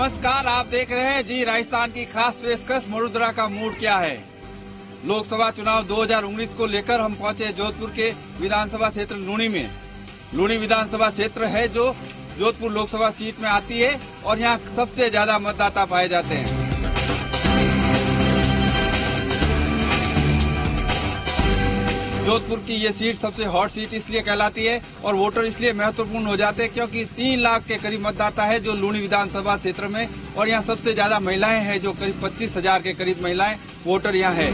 नमस्कार, आप देख रहे हैं जी राजस्थान की खास पेशकश वडोदरा का मूड क्या है। लोकसभा चुनाव 2019 को लेकर हम पहुंचे जोधपुर के विधानसभा क्षेत्र लूणी में। लूणी विधानसभा क्षेत्र है जो जोधपुर लोकसभा सीट में आती है और यहाँ सबसे ज्यादा मतदाता पाए जाते हैं। जोधपुर की ये सीट सबसे हॉट सीट इसलिए कहलाती है और वोटर इसलिए महत्वपूर्ण हो जाते हैं क्योंकि 3 लाख के करीब मतदाता है जो लूणी विधानसभा क्षेत्र में, और यहाँ सबसे ज्यादा महिलाएं हैं जो करीब 25,000 के करीब महिलाएं वोटर यहाँ है।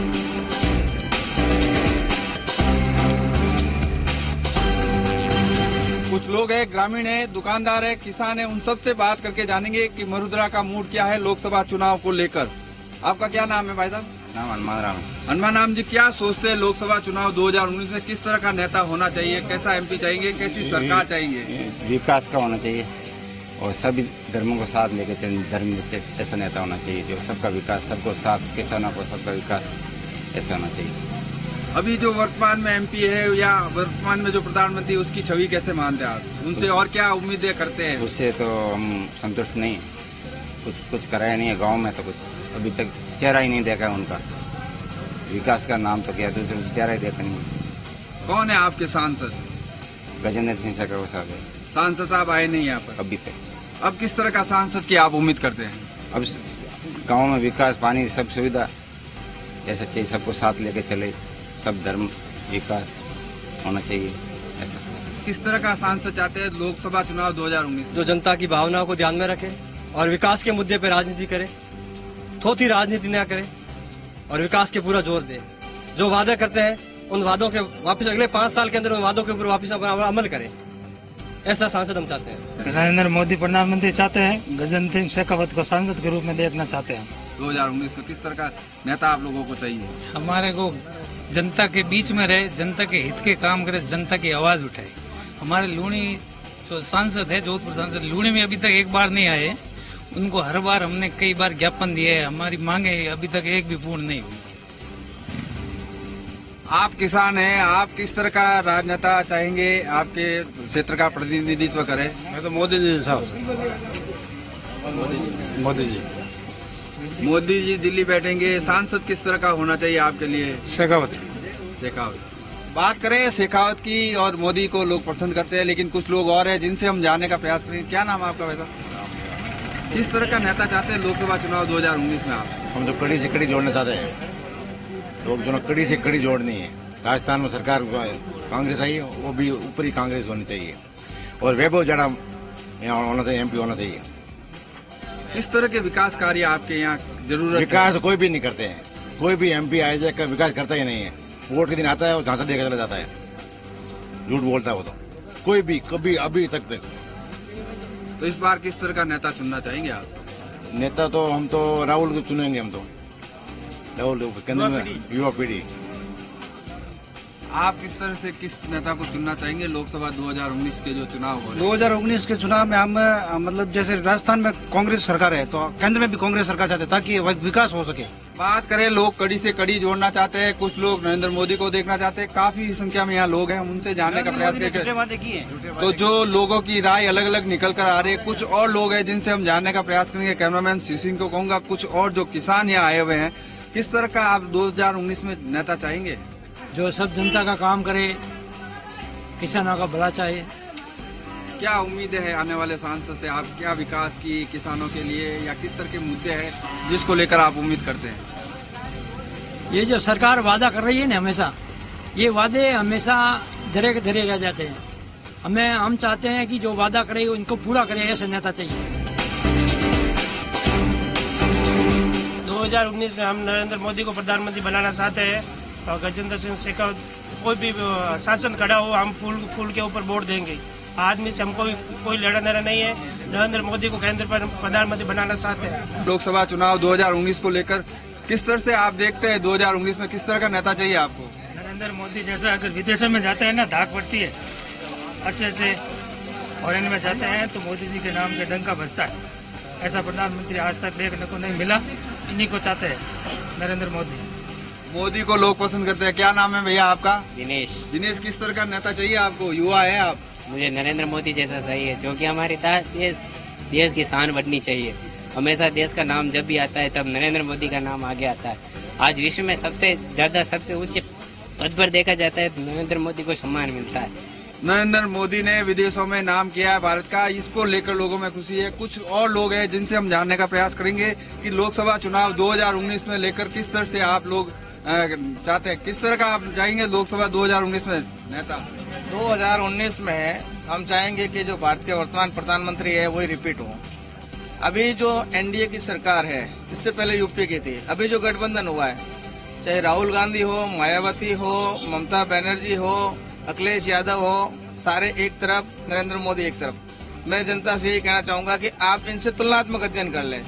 कुछ लोग हैं, ग्रामीण है, दुकानदार है, किसान है, उन सबसे बात करके जानेंगे कि वडोदरा का मूड क्या है लोकसभा चुनाव को लेकर। आपका क्या नाम है भाई साहब? नाम हनुमान राम। हनुमान राम जी, क्या सोचते हैं लोकसभा चुनाव 2019 में किस तरह का नेता होना चाहिए, कैसा एमपी चाहिए, कैसी सरकार चाहिए? विकास का होना चाहिए और सभी धर्मों को साथ लेके चलने, धर्म ऐसा नेता होना चाहिए जो सबका विकास, सबको साथ, किसानों को सबका विकास ऐसा होना चाहिए। अभी जो वर्तमान में एमपी है या वर्तमान में जो प्रधानमंत्री, उसकी छवि कैसे मानते हैं आप? उनसे और क्या उम्मीदें करते हैं? उससे तो हम संतुष्ट नहीं, कुछ कराया नहीं है गाँव में, तो कुछ अभी तक चेहरा ही नहीं देखा है उनका। विकास का नाम तो क्या, दूसरे चेहरा ही देखा नहीं। कौन है आपके सांसद? गजेंद्र सिंह शेखावत साहब है। सांसद साहब आए नहीं यहाँ पर अभी तक। अब किस तरह का सांसद की आप उम्मीद करते हैं? अब गांव में विकास, पानी, सब सुविधा ऐसा चाहिए, सबको साथ लेके चले, सब धर्म विकास होना चाहिए ऐसा। किस तरह का सांसद चाहते हैं लोकसभा चुनाव 2019? जो जनता की भावनाओं को ध्यान में रखे और विकास के मुद्दे पर राजनीति करे, थोथी राजनीति न करे और विकास के पूरा जोर दे। जो वादे करते हैं उन वादों के वापस अगले 5 साल के अंदर उन वादों के ऊपर वापस अमल करें, ऐसा सांसद हम चाहते हैं। नरेंद्र मोदी प्रधानमंत्री चाहते हैं, गजेंद्र सिंह शेखावत को सांसद के रूप में देखना चाहते हैं। 2019 में किस तरह का नेता आप लोगों को चाहिए? हमारे को जनता के बीच में रहे, जनता के हित के काम करे, जनता की आवाज उठाए। हमारे लूणी जो सांसद है, जोधपुर सांसद लूणी में अभी तक एक बार नहीं आए, उनको हर बार हमने कई बार ज्ञापन दिए है, हमारी मांगे अभी तक एक भी पूर्ण नहीं हुई। आप किसान हैं, आप किस तरह का राजनेता चाहेंगे आपके क्षेत्र का प्रतिनिधित्व करे? मैं तो मोदी जी साहब से। मोदी जी दिल्ली बैठेंगे। सांसद किस तरह का होना चाहिए आपके लिए? शेखावत। बात करें शेखावत की और मोदी को लोग पसंद करते हैं, लेकिन कुछ लोग और हैं जिनसे हम जानने का प्रयास करेंगे। क्या नाम है आपका भाई साहब? किस तरह का नेता चाहते हैं लोकसभा चुनाव 2019 में आप? हम तो कड़ी से कड़ी जोड़ना चाहते हैं, लोग जो कड़ी से कड़ी जोड़नी है। राजस्थान में सरकार कांग्रेस आई, वो भी ऊपरी कांग्रेस होनी चाहिए और वैभव जड़ा यहाँ होना चाहिए, एमपी होना चाहिए। किस तरह के विकास कार्य आपके यहाँ जरूरत? विकास कोई भी नहीं करते हैं, कोई भी एमपी आए जाकर विकास करता ही नहीं है। वोट के दिन आता है और झांसा देकर चला जाता है, झूठ बोलता है वो तो। कोई भी कभी अभी तक। तो इस बार किस तरह का नेता चुनना चाहेंगे आप? नेता तो हम तो राहुल को चुनेंगे, हम तो राहुल केंद्र में युवा पीढ़ी। आप किस तरह से किस नेता को चुनना चाहेंगे लोकसभा 2019 के जो चुनाव हो रहे हैं? 2019 के चुनाव में हम मतलब जैसे राजस्थान में कांग्रेस सरकार है तो केंद्र में भी कांग्रेस सरकार चाहते हैं ताकि विकास हो सके। बात करें, लोग कड़ी से कड़ी जोड़ना चाहते हैं, कुछ लोग नरेंद्र मोदी को देखना चाहते हैं। काफी संख्या में यहाँ लोग हैं, हम उनसे जानने का प्रयास करके। तो जो लोगों की राय अलग अलग निकल कर आ रही है, कुछ और लोग हैं जिनसे हम जानने का प्रयास करेंगे। कैमरामैन सिंह को कहूँगा, कुछ और जो किसान यहाँ आए हुए हैं, किस तरह का आप 2019 में नेता चाहेंगे? जो सब जनता का काम करे, किसानों का भला चाहे। क्या उम्मीदें है आने वाले सांसद से? आप क्या विकास की किसानों के लिए या किस तरह के मुद्दे हैं जिसको लेकर आप उम्मीद करते हैं? ये जो सरकार वादा कर रही है ना, हमेशा ये वादे हमेशा धरे के धरे रह जाते हैं। हम चाहते हैं कि जो वादा करे उनको पूरा करे, ऐसे नेता चाहिए। 2019 में हम नरेंद्र मोदी को प्रधानमंत्री बनाना चाहते हैं और गजेंद्र सिंह शेखावत कोई भी शासन खड़ा हो, हम फूल के ऊपर वोट देंगे। आदमी से हमको कोई लेना देना नहीं है। नरेंद्र मोदी को केंद्र पर प्रधानमंत्री बनाना चाहते हैं। लोकसभा चुनाव 2019 को लेकर किस तरह से आप देखते हैं? 2019 में किस तरह का नेता चाहिए आपको? नरेंद्र मोदी जैसा अगर विदेशों में जाते हैं ना, धाक पड़ती है अच्छे से, फॉरेन में जाते हैं तो मोदी जी के नाम से डंका बजता है। ऐसा प्रधानमंत्री आज तक देखने को नहीं मिला। इन्हीं को चाहते हैं नरेंद्र मोदी। मोदी को लोग पसंद करते हैं। क्या नाम है भैया आपका? दिनेश। दिनेश, किस तरह का नेता चाहिए आपको? युवा है आप? मुझे नरेंद्र मोदी जैसा चाहिए, जो कि हमारी देश की शान बढ़नी चाहिए। हमेशा देश का नाम जब भी आता है तब नरेंद्र मोदी का नाम आगे आता है। आज विश्व में सबसे ज्यादा सबसे ऊंचे पद पर देखा जाता है तो नरेंद्र मोदी को सम्मान मिलता है। नरेंद्र मोदी ने विदेशों में नाम किया है भारत का, इसको लेकर लोगों में खुशी है। कुछ और लोग हैं जिनसे हम जानने का प्रयास करेंगे कि लोकसभा चुनाव 2019 में लेकर किस तरह से आप लोग चाहते हैं, किस तरह का आप जाएंगे लोकसभा 2019 में नेता? 2019 में हम चाहेंगे कि जो भारत के वर्तमान प्रधानमंत्री है वही रिपीट हो। अभी जो एनडीए की सरकार है, इससे पहले यूपी की थी, अभी जो गठबंधन हुआ है, चाहे राहुल गांधी हो, मायावती हो, ममता बनर्जी हो, अखिलेश यादव हो, सारे एक तरफ, नरेंद्र मोदी एक तरफ। मैं जनता से यही कहना चाहूंगा कि आप इनसे तुलनात्मक अध्ययन कर लें,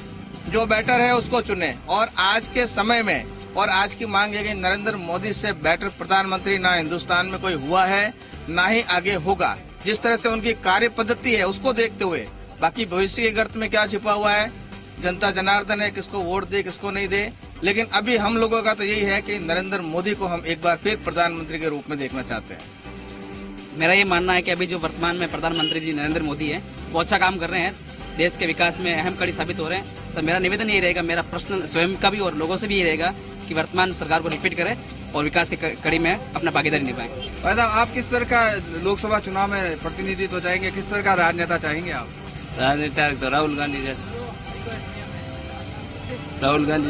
जो बेटर है उसको चुने। और आज के समय में और आज की मांग है कि नरेंद्र मोदी से बेटर प्रधानमंत्री ना हिंदुस्तान में कोई हुआ है ना ही आगे होगा। जिस तरह से उनकी कार्य पद्धति है उसको देखते हुए, बाकी भविष्य के गर्त में क्या छिपा हुआ है जनता जनार्दन है, किसको वोट दे किसको नहीं दे। लेकिन अभी हम लोगों का तो यही है कि नरेंद्र मोदी को हम एक बार फिर प्रधानमंत्री के रूप में देखना चाहते हैं। मेरा ये मानना है कि अभी जो वर्तमान में प्रधानमंत्री जी नरेंद्र मोदी है वो अच्छा काम कर रहे हैं, देश के विकास में अहम कड़ी साबित हो रहे हैं। तो मेरा निवेदन यही रहेगा, मेरा प्रश्न स्वयं का भी और लोगों से भी यही रहेगा कि वर्तमान सरकार को रिपीट करें और विकास की कड़ी में अपना भागीदारी निभाएं। आप किस तरह का लोकसभा चुनाव में प्रतिनिधित्व चाहेंगे, किस तरह का राजनेता चाहेंगे आप? राजनेता तो राहुल गांधी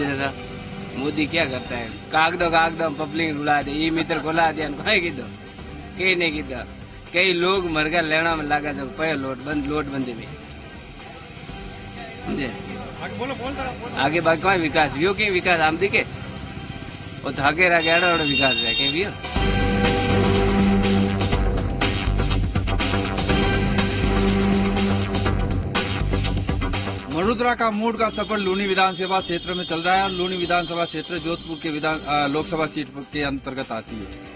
जैसा। मोदी क्या करता है, कागदो पब्लिक रुला दे, ई मित्र खोला दिया कहीं नहीं कीधो। कई लोग मरगा लेना में लगा जो पे नोटबंदी में समझे आगे बाकी विकास भी के विकास आम दिखे वो तो आगे रागेड़ा और विकास है के भी। वडोदरा का मूड का सफर लूनी विधानसभा क्षेत्र में चल रहा है और लूनी विधानसभा क्षेत्र जोधपुर के लोकसभा सीट के अंतर्गत आती है।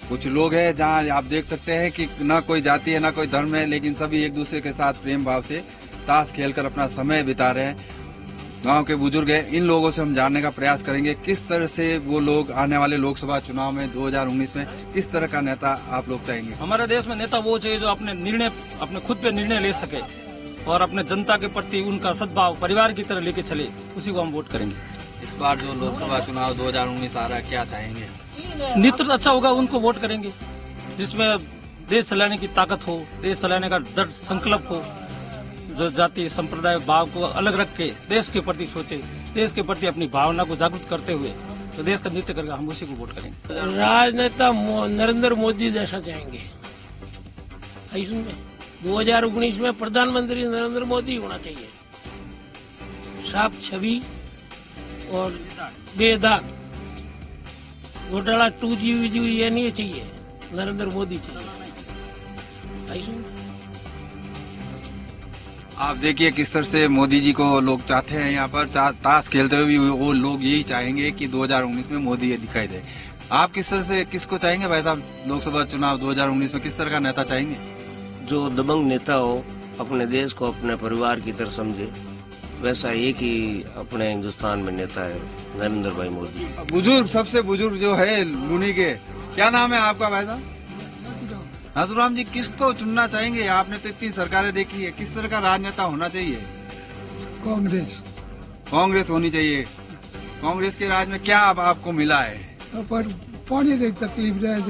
कुछ लोग हैं जहां आप देख सकते हैं कि न कोई जाति है न कोई धर्म है, लेकिन सभी एक दूसरे के साथ प्रेम भाव से ताश खेलकर अपना समय बिता रहे हैं। गांव के बुजुर्ग हैं, इन लोगों से हम जानने का प्रयास करेंगे किस तरह से वो लोग आने वाले लोकसभा चुनाव में 2019 में किस तरह का नेता आप लोग चाहेंगे। हमारे देश में नेता वो चाहिए जो अपने खुद पे निर्णय ले सके और अपने जनता के प्रति उनका सद्भाव परिवार की तरह लेके चले, उसी को हम वोट करेंगे। इस बार जो लोकसभा चुनाव 2019 आ रहा है, क्या चाहेंगे? नेतृत्व अच्छा होगा उनको वोट करेंगे, जिसमें देश चलाने की ताकत हो, देश चलाने का दृढ़ संकल्प हो, जो जाति संप्रदाय भाव को अलग रख के देश के प्रति सोचे, देश के प्रति अपनी भावना को जागरूक करते हुए तो देश का नृत्य करेगा, हम उसी को वोट करेंगे। राजनेता नरेंद्र मोदी जैसा चाहेंगे। 2019 में प्रधानमंत्री नरेंद्र मोदी होना चाहिए, साफ छवि और बेदाग। घोटाला 2G ये नहीं चाहिए, नरेंद्र मोदी चाहिए। आप देखिए किस तरह से मोदी जी को लोग चाहते हैं। यहाँ पर ताश खेलते हुए भी वो लोग यही चाहेंगे कि 2019 में मोदी ये दिखाई दे। आप किस तरह से किसको चाहेंगे भाई साहब? लोकसभा चुनाव 2019 में किस तरह का नेता चाहेंगे? जो दबंग नेता हो, अपने देश को अपने परिवार की तरह समझे, वैसा एक ही अपने हिंदुस्तान में नेता है, नरेंद्र भाई मोदी। बुजुर्ग, सबसे बुजुर्ग जो है लूनी के, क्या नाम है आपका भाई साहब? नाथुराम जी, किसको चुनना चाहेंगे? आपने तो इतनी सरकारें देखी है, किस तरह का राजनेता होना चाहिए? कांग्रेस होनी चाहिए। कांग्रेस के राज में क्या अब आपको मिला है? पर पानी की तकलीफ रहे।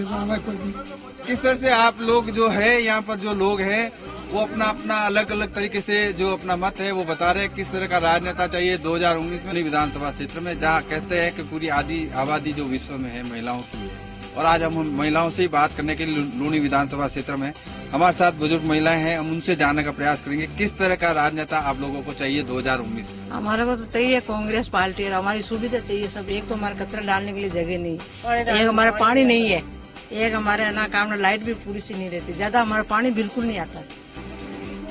किस तरह से आप लोग जो है यहाँ पर जो लोग हैं वो अपना अपना अलग अलग तरीके से जो अपना मत है वो बता रहे हैं किस तरह का राजनेता चाहिए 2019 में विधानसभा क्षेत्र में, जहाँ कहते हैं कि पूरी आबादी जो विश्व में है महिलाओं की है। और आज हम उन महिलाओं से ही बात करने के लिए लूनी विधानसभा क्षेत्र में हमारे साथ बुजुर्ग महिलाएं हैं, हम उनसे जानने का प्रयास करेंगे किस तरह का राजनेता आप लोगों को चाहिए 2019। हमारे को तो चाहिए कांग्रेस पार्टी, और हमारी सुविधा चाहिए सब। एक तो हमारे कचरा डालने के लिए जगह नहीं, एक हमारा पानी नहीं है, एक हमारे ना काम में लाइट भी पूरी सी नहीं रहती, ज्यादा हमारा पानी बिल्कुल नहीं आता।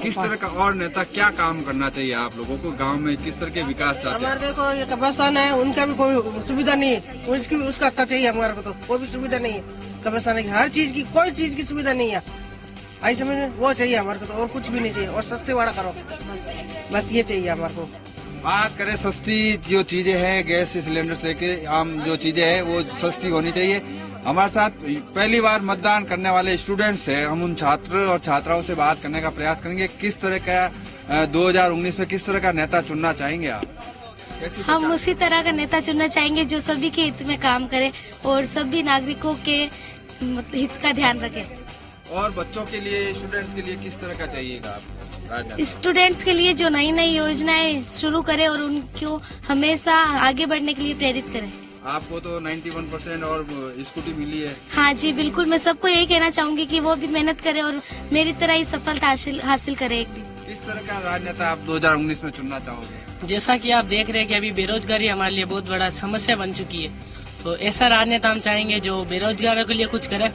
किस तरह का और नेता क्या काम करना चाहिए आप लोगों को गांव में, किस तरह के विकास चाहते हैं? हमारे देखो ये कब्रिस्तान है, उनका भी कोई सुविधा नहीं है, उसका अच्छा चाहिए हमारे को। तो कोई भी सुविधा नहीं है कब्रिस्तान की, हर चीज की कोई चीज की सुविधा नहीं है। आई समझ में, वो चाहिए हमारे को तो, और कुछ भी नहीं चाहिए। और सस्ते वाला करो, बस ये चाहिए हमारे को। बात करें सस्ती जो चीजें हैं, गैस सिलेंडर से लेके आम जो चीजें हैं वो सस्ती होनी चाहिए। हमारे साथ पहली बार मतदान करने वाले स्टूडेंट्स हैं, हम उन छात्र और छात्राओं से बात करने का प्रयास करेंगे किस तरह का 2019 में किस तरह का नेता चुनना चाहेंगे आप? हम उसी तरह का नेता चुनना चाहेंगे जो सभी के हित में काम करे और सभी नागरिकों के हित का ध्यान रखे। और बच्चों के लिए, स्टूडेंट्स के लिए किस तरह का चाहिएगा आप? स्टूडेंट्स के लिए जो नई नई योजनाएं शुरू करे और उनको हमेशा आगे बढ़ने के लिए प्रेरित करे। आपको तो 91% और स्कूटी मिली है। हाँ जी बिल्कुल, मैं सबको यही कहना चाहूंगी कि वो भी मेहनत करे और मेरी तरह ही सफलता हासिल करे एक दिन। किस तरह का राजनेता आप 2019 में चुनना चाहोगे? जैसा कि आप देख रहे हैं कि अभी बेरोजगारी हमारे लिए बहुत बड़ा समस्या बन चुकी है, तो ऐसा राजनेता हम चाहेंगे जो बेरोजगारों के लिए कुछ करे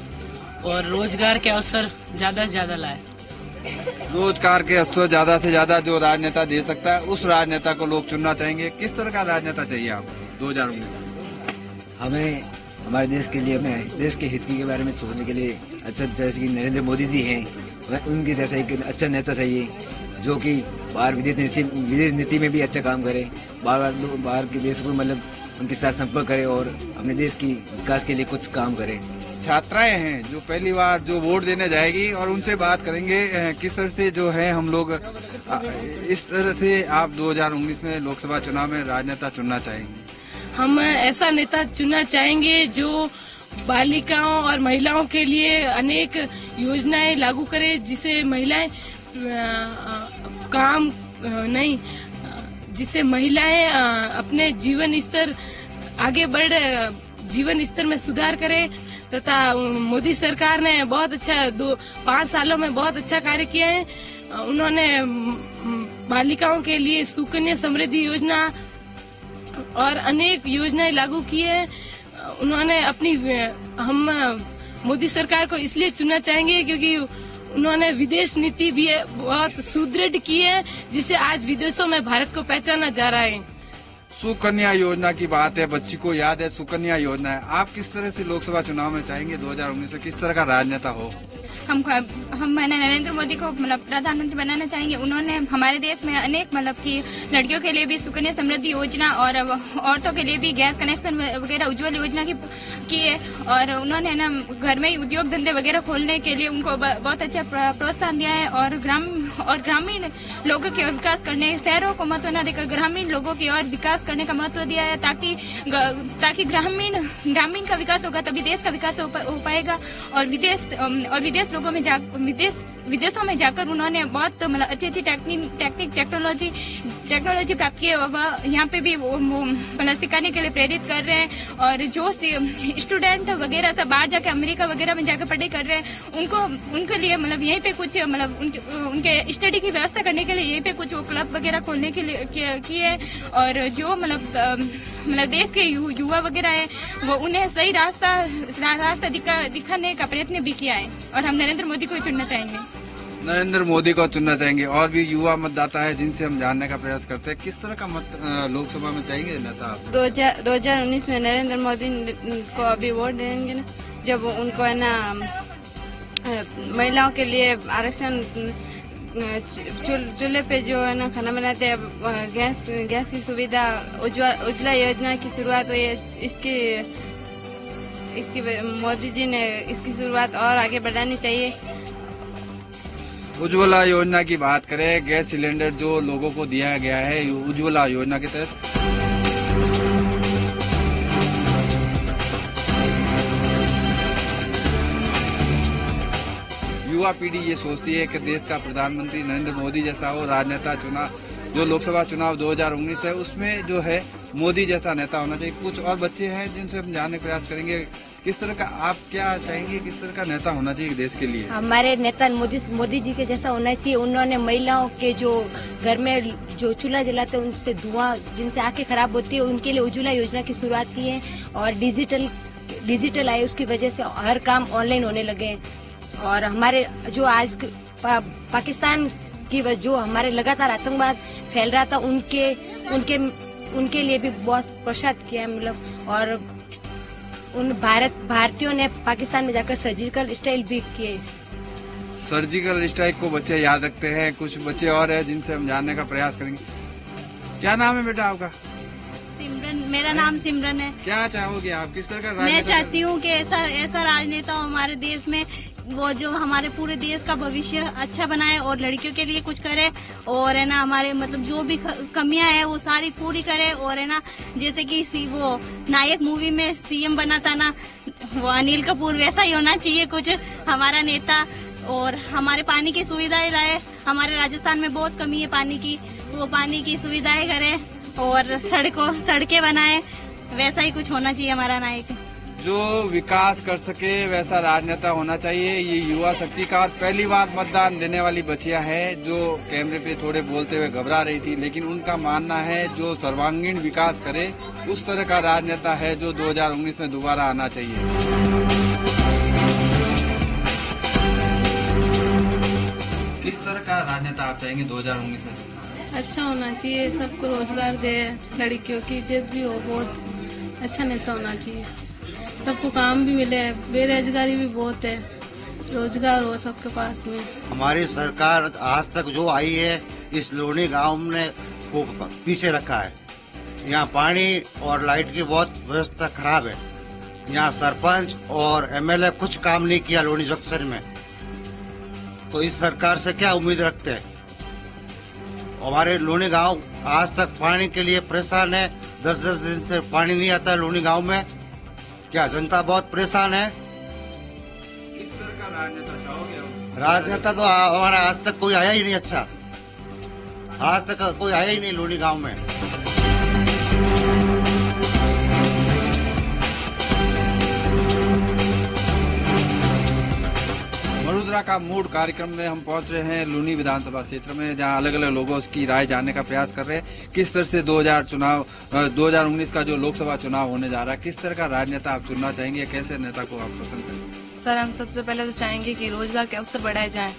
और रोजगार के अवसर ज्यादा से ज्यादा लाए। रोजगार के अवसर ज्यादा से ज्यादा जो राजनेता दे सकता है उस राजनेता को लोग चुनना चाहेंगे। किस तरह का राजनेता चाहिए आपको 2019 में? हमें हमारे देश के लिए, अपने देश के हित के बारे में सोचने के लिए अच्छा, जैसे कि नरेंद्र मोदी जी हैं, उनके जैसा एक अच्छा नेता चाहिए जो कि बाहर विदेश नीति में भी अच्छा काम करे, बाहर के देश को मतलब उनके साथ संपर्क करे और अपने देश की विकास के लिए कुछ काम करे। छात्राएं हैं जो पहली बार जो वोट देने जाएगी और उनसे बात करेंगे किस तरह से जो है हम लोग इस तरह से आप 2019 में लोकसभा चुनाव में राजनेता चुनना चाहेंगे? हम ऐसा नेता चुनना चाहेंगे जो बालिकाओं और महिलाओं के लिए अनेक योजनाएं लागू करे, जिसे महिलाएं जिससे महिलाएं अपने जीवन स्तर आगे बढ़ जीवन स्तर में सुधार करे। तथा मोदी सरकार ने बहुत अच्छा 5 सालों में बहुत अच्छा कार्य किया है। उन्होंने बालिकाओं के लिए सुकन्या समृद्धि योजना और अनेक योजनाएं लागू की है। उन्होंने हम मोदी सरकार को इसलिए चुनना चाहेंगे क्योंकि उन्होंने विदेश नीति भी बहुत सुदृढ़ की है, जिससे आज विदेशों में भारत को पहचाना जा रहा है। सुकन्या योजना की बात है, बच्ची को याद है सुकन्या योजना है। आप किस तरह से लोकसभा चुनाव में चाहेंगे 2019 में किस तरह का राजनेता हो? हम नरेंद्र मोदी को मतलब प्रधानमंत्री बनाना चाहेंगे। उन्होंने हमारे देश में अनेक मतलब कि लड़कियों के लिए भी सुकन्या समृद्धि योजना और औरतों के लिए भी गैस कनेक्शन वगैरह उज्ज्वल योजना की है। और उन्होंने ना घर में ही उद्योग धंधे वगैरह खोलने के लिए उनको बहुत अच्छा प्रोत्साहन दिया है। और ग्रामीण लोगों के विकास करने, शहरों को महत्व न देकर ग्रामीण लोगों की और विकास करने का महत्व दिया है, ताकि ग्रामीण का विकास होगा तभी देश का विकास हो पाएगा। और विदेशों में जाकर उन्होंने बहुत मतलब अच्छी टेक्नोलॉजी प्राप्त की है। वह यहाँ पे भी मतलब सिखाने के लिए प्रेरित कर रहे हैं। और जो स्टूडेंट वगैरह सब बाहर जाकर अमेरिका वगैरह में जाकर पढ़ाई कर रहे हैं, उनके लिए मतलब यहीं पे कुछ मतलब उनके स्टडी की व्यवस्था करने के लिए यहीं पे कुछ वो क्लब वगैरह खोलने के लिए किए। और जो मतलब देश के युवा वगैरह है वो उन्हें सही रास्ता दिखाने का प्रयत्न भी किया है। और हम नरेंद्र मोदी को चुनना चाहेंगे। नरेंद्र मोदी को चुनना चाहेंगे। और भी युवा मतदाता है जिनसे हम जानने का प्रयास करते हैं, किस तरह का मत लोकसभा में चाहेंगे नेता? 2019 में नरेंद्र मोदी को अभी वोट देंगे ना, जब उनको है ना महिलाओं के लिए आरक्षण, चूल्हे पे जो है ना खाना बनाते हैं, गैस की सुविधा, उज्ज्वला योजना की शुरुआत हुई है। इसकी मोदी जी ने इसकी शुरुआत और आगे बढ़ानी चाहिए। उज्ज्वला योजना की बात करें, गैस सिलेंडर जो लोगों को दिया गया है उज्ज्वला योजना के तहत, युवा पीढ़ी ये सोचती है कि देश का प्रधानमंत्री नरेंद्र मोदी जैसा हो राजनेता चुना। जो लोकसभा चुनाव 2019 है उसमें जो है मोदी जैसा नेता होना चाहिए। कुछ और बच्चे हैं जिनसे हम जानने का प्रयास करेंगे किस तरह का आप क्या चाहेंगे, किस तरह का नेता होना चाहिए देश के लिए? हमारे नेता मोदी जी के जैसा होना चाहिए। उन्होंने महिलाओं के जो घर में जो चूल्हा जलाते हैं उनसे धुआं, जिनसे आंखें खराब होती है, उनके लिए उज्ज्वला योजना की शुरुआत की है। और डिजिटल आए, उसकी वजह से हर काम ऑनलाइन होने लगे। और हमारे जो आज पाकिस्तान की जो हमारे लगातार आतंकवाद फैल रहा था, उनके लिए भी बहुत प्रोत्साहित किया है मतलब। और उन भारतीयों ने पाकिस्तान में जाकर सर्जिकल स्ट्राइक भी किए। सर्जिकल स्ट्राइक को बच्चे याद रखते हैं। कुछ बच्चे और हैं जिनसे हम जानने का प्रयास करेंगे। क्या नाम है बेटा आपका? सिमरन। मेरा नाम सिमरन है। क्या चाहोगे आप, किस तरह का मैं चाहती हूँ कि ऐसा राजनेता हमारे देश में वो जो हमारे पूरे देश का भविष्य अच्छा बनाए और लड़कियों के लिए कुछ करे, और है ना हमारे मतलब जो भी कमियां है वो सारी पूरी करे। और है ना जैसे कि वो नायक मूवी में सीएम बना था ना, वो अनिल कपूर, वैसा ही होना चाहिए कुछ हमारा नेता। और हमारे पानी की सुविधाएं लाए, हमारे राजस्थान में बहुत कमी है पानी की, वो पानी की सुविधाएं करे और सड़कें बनाए, वैसा ही कुछ होना चाहिए हमारा नायक। जो विकास कर सके वैसा राजनेता होना चाहिए। ये युवा शक्ति का पहली बार मतदान देने वाली बच्चियां हैं जो कैमरे पे थोड़े बोलते हुए घबरा रही थी, लेकिन उनका मानना है जो सर्वांगीण विकास करे उस तरह का राजनेता है जो 2019 में दोबारा आना चाहिए। किस तरह का राजनेता आप चाहेंगे 2019 में? अच्छा होना चाहिए, सबको रोजगार दे, लड़कियों की इज्जत भी हो, बहुत अच्छा नेता होना चाहिए, सबको काम भी मिले, बेरोजगारी भी बहुत है, रोजगार हो सबके पास में। हमारी सरकार आज तक जो आई है इस लोनी गांव ने को पीछे रखा है। यहाँ पानी और लाइट की बहुत व्यवस्था खराब है। यहाँ सरपंच और एमएलए कुछ काम नहीं किया लोनी जंक्शन में, तो इस सरकार से क्या उम्मीद रखते हैं? हमारे लोनी गांव आज तक पानी के लिए परेशान है, 10-10 दिन से पानी नहीं आता लोनी गांव में। क्या जनता बहुत परेशान है? किस तरह का राजनेता चाहोगे? राजनेता तो हमारा आज तक कोई आया ही नहीं अच्छा, आज तक कोई आया ही नहीं लोनी गांव में। वडोदरा का मूड कार्यक्रम में हम पहुंच रहे हैं लूनी विधानसभा क्षेत्र में, जहां अलग अलग लोगों की राय जानने का प्रयास कर रहे हैं। किस तरह से 2019 का जो लोकसभा चुनाव होने जा रहा है, किस तरह का राजनेता आप चुनना चाहेंगे, कैसे नेता को आप पसंद करेंगे? सर, हम सबसे पहले तो चाहेंगे कि रोजगार के अवसर बढ़ाए जाएं।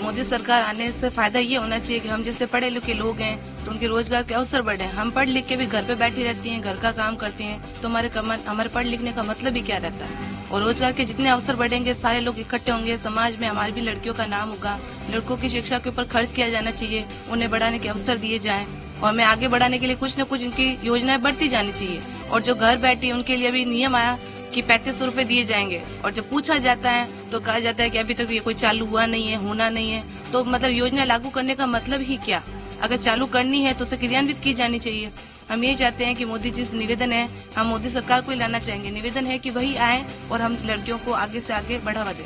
मोदी सरकार आने से फायदा ये होना चाहिए कि हम जैसे पढ़े लिखे लोग हैं तो उनके रोजगार के अवसर बढ़े। हम पढ़ लिख के भी घर पे बैठी रहती हैं, घर का काम करती हैं, तो हमारे पढ़ लिखने का मतलब ही क्या रहता है? और रोजगार के जितने अवसर बढ़ेंगे सारे लोग इकट्ठे होंगे, समाज में हमारी भी लड़कियों का नाम होगा। लड़कों की शिक्षा के ऊपर खर्च किया जाना चाहिए, उन्हें बढ़ाने के अवसर दिए जाएं और मैं आगे बढ़ाने के लिए कुछ न कुछ इनकी योजनाएं बढ़ती जानी चाहिए। और जो घर बैठी उनके लिए भी नियम आया कि 3500 रुपए दिए जाएंगे, और जब पूछा जाता है तो कहा जाता है कि अभी तक ये कोई चालू हुआ नहीं है, होना नहीं है। तो मतलब योजना लागू करने का मतलब ही क्या? अगर चालू करनी है तो उसे क्रियान्वित की जानी चाहिए। हम ये चाहते हैं कि मोदी जी से निवेदन है, हम मोदी सरकार को ही लाना चाहेंगे, निवेदन है कि वही आए और हम लड़कियों को आगे से आगे बढ़ावा दें।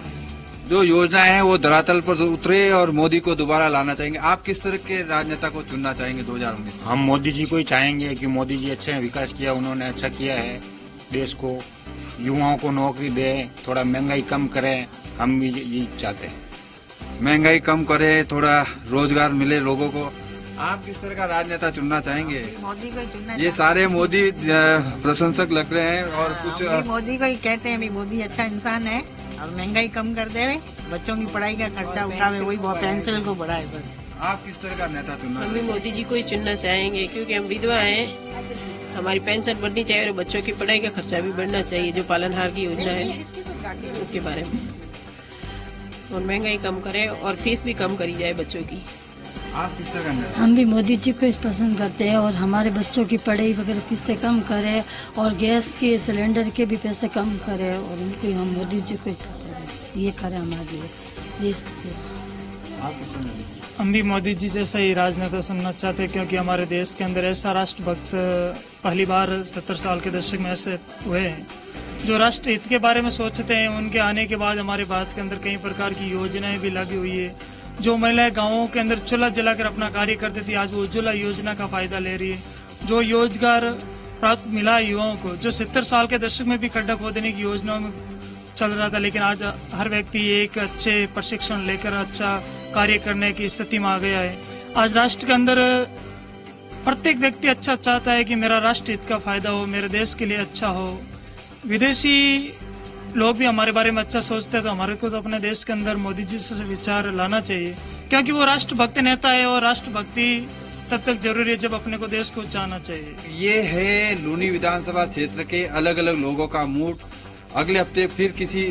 जो योजना है वो धरातल पर उतरे और मोदी को दोबारा लाना चाहेंगे। आप किस तरह के राजनेता को चुनना चाहेंगे 2019? हम मोदी जी को ही चाहेंगे कि मोदी जी अच्छे विकास किया, उन्होंने अच्छा किया है देश को, युवाओं को नौकरी दे, थोड़ा महंगाई कम करें, हम भी यही चाहते हैं। महंगाई कम करे, थोड़ा रोजगार मिले लोगों को। आप किस तरह का राजनेता चुनना चाहेंगे? मोदी को ही चुनना। ये सारे मोदी प्रशंसक लग रहे हैं और कुछ मोदी को ही कहते हैं, मोदी अच्छा इंसान है और महंगाई कम कर दे, बच्चों की पढ़ाई का खर्चा उठावे, वही पेंसिल को बढ़ाए बस। आप किस तरह का नेता चुनना? हम भी मोदी जी को ही चुनना चाहेंगे क्योंकि हम विधवा हैं, हमारी पेंशन बढ़नी चाहिए और बच्चों की पढ़ाई का खर्चा भी बढ़ना चाहिए, जो पालनहार की योजना है उसके बारे में, और महंगाई कम करे और फीस भी कम करी जाए बच्चों की। आप किस तरह का? हम भी मोदी जी को पसंद करते हैं और हमारे बच्चों की पढ़ाई वगैरह फीसें कम करे और गैस के सिलेंडर के भी पैसे कम करे, और उनको हम मोदी जी को चाहते हैं, बस ये करे हमारे लिए देश से। हम भी मोदी जी जैसा ही राजनेता सुनना चाहते हैं क्योंकि हमारे देश के अंदर ऐसा राष्ट्रभक्त पहली बार 70 साल के दशक में ऐसे हुए हैं जो राष्ट्र हित के बारे में सोचते हैं। उनके आने के बाद हमारे भारत के अंदर कई प्रकार की योजनाएं भी लगी हुई है। जो महिलाएं गांवों के अंदर चूल्हा जलाकर अपना कार्य करती थी, आज वो उज्ज्वला योजना का फायदा ले रही है। जो रोजगार प्राप्त मिला युवाओं को, जो 70 साल के दशक में भी खड्डा खोदने की योजनाओं में चल रहा था, लेकिन आज हर व्यक्ति एक अच्छे प्रशिक्षण लेकर अच्छा कार्य करने की स्थिति में आ गया है। आज राष्ट्र के अंदर प्रत्येक व्यक्ति अच्छा चाहता है कि मेरा राष्ट्र हित का फायदा हो, मेरे देश के लिए अच्छा हो। विदेशी लोग भी हमारे बारे में अच्छा सोचते हैं, तो हमारे को तो अपने देश के अंदर मोदी जी से विचार लाना चाहिए क्योंकि वो राष्ट्रभक्त नेता है और राष्ट्रभक्ति तब तक जरूरी है जब अपने को देश को जाना चाहिए। ये है लूनी विधानसभा क्षेत्र के अलग अलग लोगों का मूड। अगले हफ्ते फिर किसी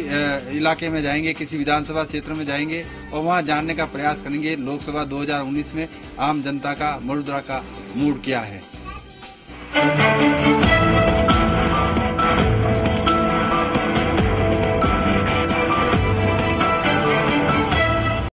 इलाके में जाएंगे, किसी विधानसभा क्षेत्र में जाएंगे और वहां जानने का प्रयास करेंगे लोकसभा 2019 में आम जनता का वडोदरा का मूड क्या है।